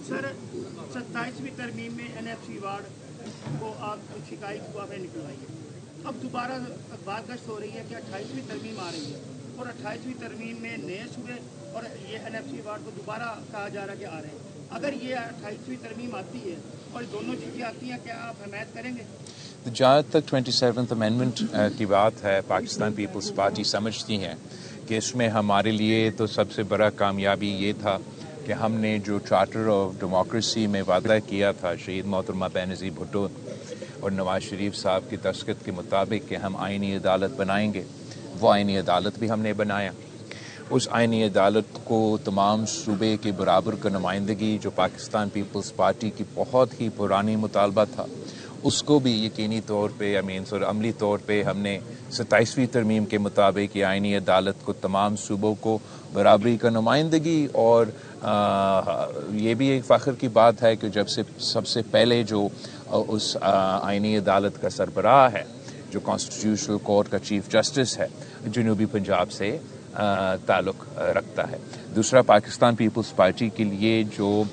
Sir 27वीं तरमीम में NFC ward को आप शिकायत को आपने निकलवाई है, अब दोबारा बात गश्त हो रही है कि 28वीं तरमीम आ रही है और 28वीं तरमीम में नए सूबे और ये NFC वार्ड को दोबारा कहा जा रहा है कि आ रहे हैं। अगर ये 28वीं तरमीम आती है और दोनों चीज़ें आती हैं, क्या आप हिमायत करेंगे? जहाँ तक 27th अमेंडमेंट की बात है, पाकिस्तान पीपल्स पार्टी समझती है कि इसमें हमारे लिए तो सबसे बड़ा कामयाबी ये था कि हमने जो चार्टर ऑफ डेमोक्रेसी में वादा किया था शहीद मोहतरमा बेनज़ीर भुट्टो और नवाज शरीफ साहब की दस्तखत के मुताबिक कि हम आईनी अदालत बनाएंगे, वो आईनी अदालत भी हमने बनाया। उस आईनी अदालत को तमाम सूबे के बराबर का नुमाइंदगी, जो पाकिस्तान पीपल्स पार्टी की बहुत ही पुरानी मुतालबा था, उसको भी यकीनी तौर पे अमली तौर पे हमने 27वीं तरमीम के मुताबिक ये आईनी अदालत को तमाम सूबों को बराबरी का नुमाइंदगी। और ये भी एक फ़ख्र की बात है कि जब से सबसे पहले जो उस आईनी अदालत का सरबराह है, जो कॉन्स्टिट्यूशनल कोर्ट का चीफ जस्टिस है, जनूबी पंजाब से ताल्लुक़ रखता है। दूसरा, पाकिस्तान पीपल्स पार्टी के लिए जो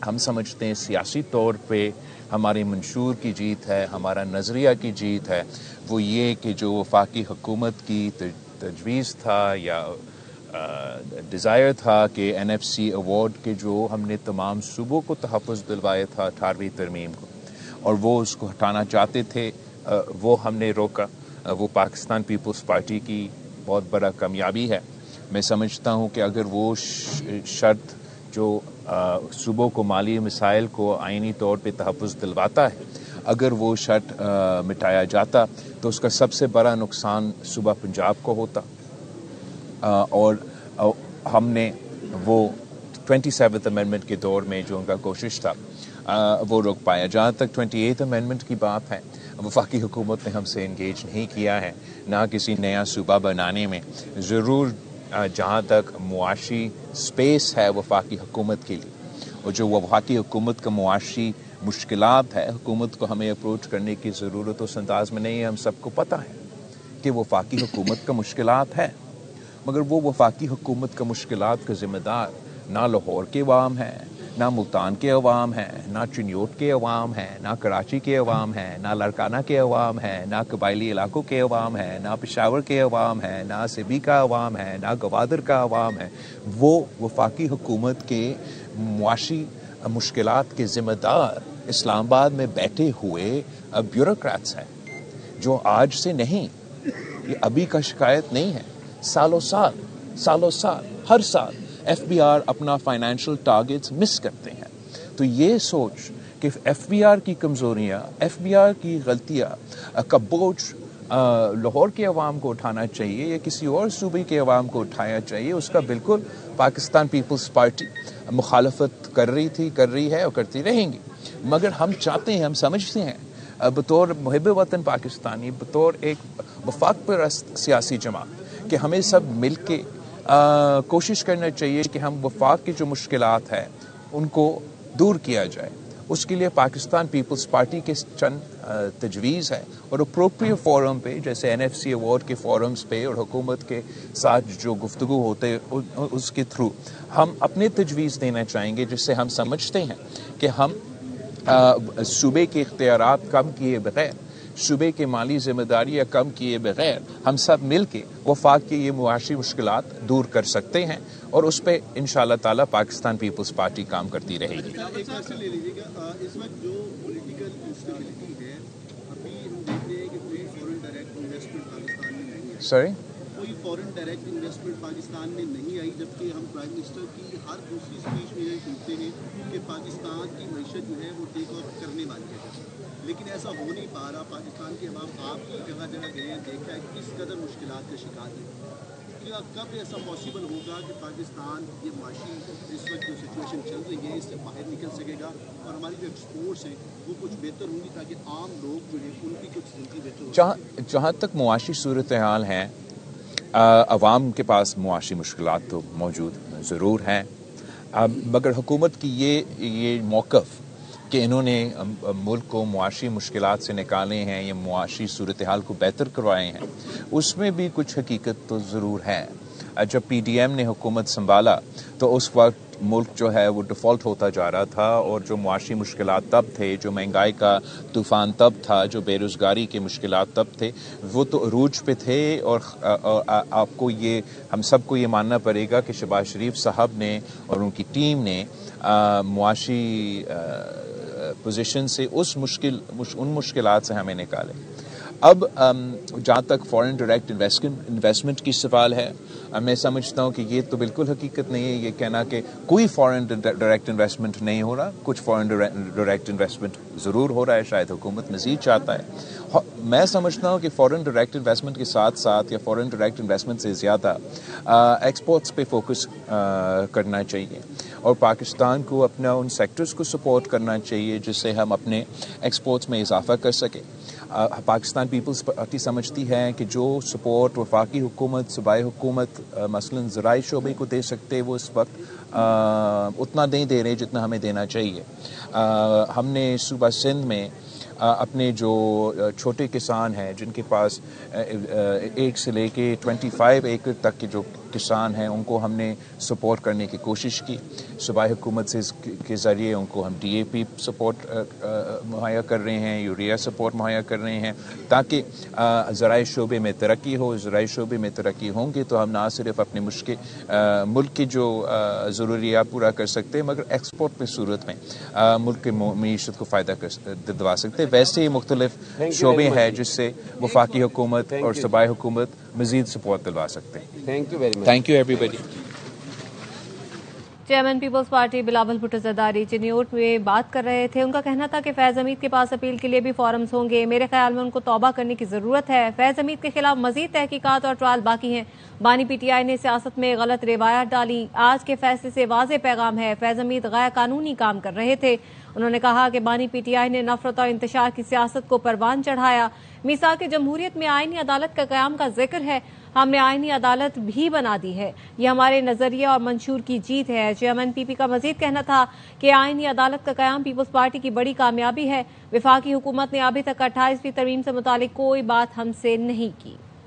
हम समझते हैं सियासी तौर पे हमारी मंशूर की जीत है, हमारा नज़रिया की जीत है, वो ये कि जो वफाकी हुकूमत की तजवीज़ था या डिज़ायर था कि NFC अवार्ड के जो हमने तमाम सूबों को तहफ़्फ़ुज़ दिलवाया था 18वीं तरमीम को, और वो उसको हटाना चाहते थे, वो हमने रोका। वो पाकिस्तान पीपल्स पार्टी की बहुत बड़ा कामयाबी है। मैं समझता हूँ कि अगर वो शर्त जो सूबों को माली मसाइल को आइनी तौर पे तहफ़्फ़ुज़ दिलवाता है, अगर वो शर्त मिटाया जाता तो उसका सबसे बड़ा नुकसान सूबा पंजाब को होता, और हमने वो 27th अमेंडमेंट के दौर में जो उनका कोशिश था वो रोक पाया। जहाँ तक 28th अमेंडमेंट की बात है, वफाकी हुकूमत ने हमसे इंगेज नहीं किया है, ना किसी नया सूबा बनाने में। ज़रूर जहाँ तक मुआशी स्पेस है वफाकी हुकूमत के लिए, और जो वफाकी हुकूमत का मुआशी मुश्किलात है, हुकूमत को हमें अप्रोच करने की ज़रूरत उस अंदाज़ में नहीं है। हम सबको पता है कि वफाकी हुकूमत का मुश्किलात है, मगर वो वफाकी हुकूमत का मुश्किलात का ज़िम्मेदार ना लाहौर के अवाम है, ना मुल्तान के अवाम है, ना चिन्योट के अवाम है, ना कराची के अवाम है, ना लड़काना के अवाम है, ना कबायली इलाकों के अवाम है, ना पेशावर के अवाम है, ना सिबी का अवाम है, ना गवादर का अवाम है। वो वफाकी हुकूमत के मुआशी मुश्किलात के ज़िम्मेदार इस्लामाबाद में बैठे हुए ब्यूरोक्रेट्स हैं, जो आज से नहीं, ये अभी का शिकायत नहीं है, सालों साल हर साल FBR अपना फाइनेंशियल टारगेट्स मिस करते हैं। तो ये सोच कि FBR की कमज़ोरियाँ, FBR की गलतियाँ का बोझ लाहौर के अवाम को उठाना चाहिए या किसी और सूबे के अवाम को उठाना चाहिए, उसका बिल्कुल पाकिस्तान पीपल्स पार्टी मुखालफत कर रही है और करती रहेंगी। मगर हम चाहते हैं, हम समझते हैं बतौर मुहिब वतन पाकिस्तानी, बतौर एक वफाक परस्त सियासी जमात, कि हमें सब मिल के कोशिश करना चाहिए कि हम वफाक की जो मुश्किलात हैं उनको दूर किया जाए। उसके लिए पाकिस्तान पीपल्स पार्टी के चंद तजवीज़ है, और अप्रोप्रिएट फोरम पे जैसे NFC अवार्ड के फोरम्स पे और हुकूमत के साथ जो गुफ्तगू होते उसके थ्रू हम अपने तजवीज़ देना चाहेंगे, जिससे हम समझते हैं कि हम सूबे के इख्तियारात कम किए बगैर, सूबे के माली ज़िम्मेदारियाँ कम किए बगैर, हम सब मिल के वफाक की ये मुआशी मुश्किलात दूर कर सकते हैं, और उस पर इंशाअल्लाह ताला पाकिस्तान पीपल्स पार्टी काम करती रहेगी। इस वक्त जो पॉलिटिकल इंस्टेबिलिटी है, अभी हम देख रहे हैं कि कोई फॉरेन डायरेक्ट इन्वेस्टमेंट पाकिस्तान में नहीं है। सॉरी, कोई फॉरेन डायरेक्ट इन्वेस्टमेंट पाकिस्तान में नहीं आई, जबकि हम प्राइम मिनिस्टर की हर दूसरी स्पीच में ये सुनते हैं कि पाकिस्तान की मईशत जो है वो टेक ऑफ करने वाली है, लेकिन ऐसा हो नहीं पा रहा। पाकिस्तान के अवाम, आप जगह जगह गए हैं, देखा है किस कदर मुश्किलात का शिकार है। क्या कब ऐसा पॉसिबल होगा कि पाकिस्तान ये माशी इस वक्त जो सिचुएशन चल रही है इससे बाहर निकल सकेगा और हमारी जो एक्सपोर्ट्स हैं वो कुछ बेहतर होंगी, ताकि आम लोग जो है उनकी कुछ ज़िंदगी बेहतर हो? जहाँ तक मुआशी सूरत हाल है, अवाम के पास मुआशी मुश्किलात तो मौजूद ज़रूर हैं, मगर हुकूमत की ये मौक़िफ़ कि इन्होंने मुल्क को मुआशी मुश्किलात से निकाले हैं, ये मुआशी सूरत हाल को बेहतर करवाए हैं, उसमें भी कुछ हकीकत तो ज़रूर है। جب PDM نے حکومت संभाला तो उस वक्त मुल्क जो है वो डिफ़ॉल्ट होता जा रहा था, और जो मुआशी मुश्किलात तब थे, जो महंगाई का तूफ़ान तब था, जो बेरोज़गारी के मुश्किलात तब थे, वो तो अरूज पे थे. और आपको ये, हम सबको ये मानना पड़ेगा कि शहबाज शरीफ साहब ने और उनकी टीम ने मुआशी पोजीशन से उन मुश्किलात से हमें निकाले. अब जहाँ तक फॉरेन डायरेक्ट इन्वेस्टमेंट की सवाल है, मैं समझता हूँ कि ये तो बिल्कुल हकीकत नहीं है ये कहना कि कोई फॉरेन डायरेक्ट इन्वेस्टमेंट नहीं हो रहा. कुछ फॉरेन डायरेक्ट इन्वेस्टमेंट ज़रूर हो रहा है, शायद हुकूमत मज़ीद चाहता है. मैं समझता हूँ कि फॉरेन डायरेक्ट इन्वेस्टमेंट के साथ साथ या फॉरेन डायरेक्ट इन्वेस्टमेंट से ज़्यादा एक्सपोर्ट्स पे फोकस करना चाहिए, और पाकिस्तान को अपना उन सेक्टर्स को सपोर्ट करना चाहिए जिससे हम अपने एक्सपोर्ट्स में इजाफा कर सकें. पाकिस्तान पीपल्स पार्टी समझती है कि जो सपोर्ट वफाकी हुकूमत, सूबाई हुकूमत मसलन ज़राई शोबे को दे सकते, वो इस वक्त उतना नहीं दे रहे जितना हमें देना चाहिए. हमने सूबा सिंध में अपने जो छोटे किसान हैं जिनके पास 1 से लेके 25 एकड़ तक के जो किसान हैं, उनको हमने सपोर्ट करने की कोशिश की. सूबाई हुकूमत से के ज़रिए उनको हम DAP सपोर्ट मुहैया कर रहे हैं, यूरिया सपोर्ट मुहैया कर रहे हैं, ताकि ज़राई शोबे में तरक्की हो. ज़राई शोबे में तरक्की होंगे तो हम ना सिर्फ अपने मुल्क की जो ज़रूरियात पूरा कर सकते हैं, मगर एक्सपोर्ट की सूरत में मुल्क की मईशत को फ़ायदा दिलवा सकते हैं. वैसे ही मुख्तलिफ शोबे हैं जिससे वफाकी हुकूमत और सूबाई हुकूमत मज़ीद सपोर्ट दिलवा सकते हैं. Thank you very much. Thank you everybody. Chairman Peoples Party Bilawal Bhutto Zardari Chiniot में बात कर रहे थे. उनका कहना था कि फैज़ हमीद के पास अपील के लिए भी फॉरम्स होंगे. मेरे ख्याल में उनको तौबा करने की ज़रूरत है. फैज़ हमीद के खिलाफ मजीद तहकीकात और ट्रायल बाकी हैं. बानी PTI ने सियासत में गलत रिवायत डाली. आज के फैसले से वाज़ेह पैगाम है, फैज़ हमीद गैर कानूनी काम कर रहे थे. उन्होंने कहा कि बानी PTI ने नफरत और इंतशार की सियासत को परवान चढ़ाया. मीसाक जमहूरियत में आईनी अदालत का क़याम का जिक्र है. हमने आईनी अदालत भी बना दी है. ये हमारे नजरिए और मंशूर की जीत है. चेयरमैन PP का मजीद कहना था कि आईनी अदालत का क़याम पीपल्स पार्टी की बड़ी कामयाबी है. वफाकी हुकूमत ने अभी तक 28वीं तरमीम से मुतालिक कोई बात हमसे नहीं की.